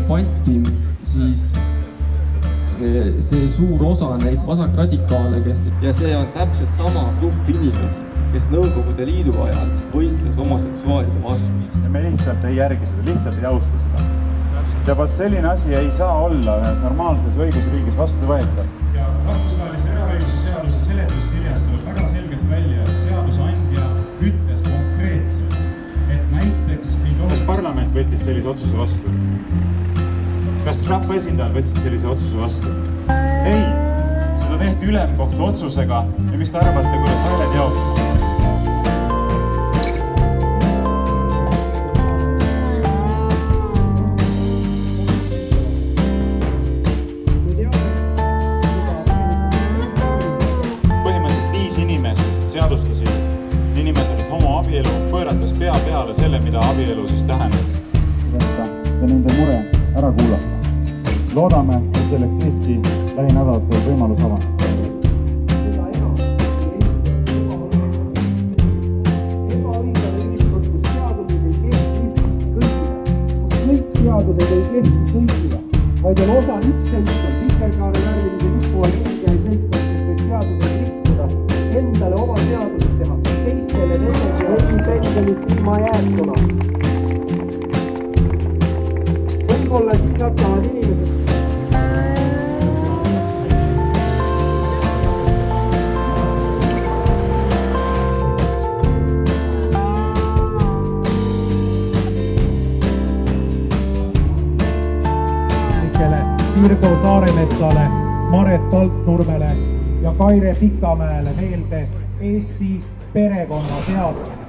debatti, siis see suur osa neid vasakradikaale, ja see on täpselt sama grupp inimesi, kes Nõukogude Liidu ajal võitles homoseksuaalide vastu. Ja me lihtsalt ei järgi seda, lihtsalt ei austa seda. Ja vaat selline asi ei saa olla ühes normaalses õigusriigis vastu võetav. Ja rahvusvahelise eraõiguse seaduse seletuskirjas tuleb väga selgelt välja, et seadusandja ütles konkreetselt, et näiteks ei tohi... Kas parlament võttis sellise otsuse vastu? Kas rahvaesindajad võtsid sellise otsuse vastu? Ei! Seda tehti ülemkohtu otsusega ja mis te arvate, kuidas hääled jaotusid? Põhimõtteliselt 5 inimest seadustasid niinimetatud homoabielu, pöörates pea peale selle, mida abielu siis tähendab. Ja nende mure ära kuulata. Loodame, et selleks siiski lähinädalatel võimalus avaneb. Seadused ei kehti kõigile, vaid on osa üks seltskond, vikerkaare värvilise lipu all ringi seltskond, kes võib seadused rikkuda, endale oma seadused teha, teistele nendega pensionist ilma jäetuna. Võib-olla siis hakkavad inimesed Virgo Saaremetsale, Maret Altnurmele ja Kaire Pikamäele meelde Eesti perekonnaseadust.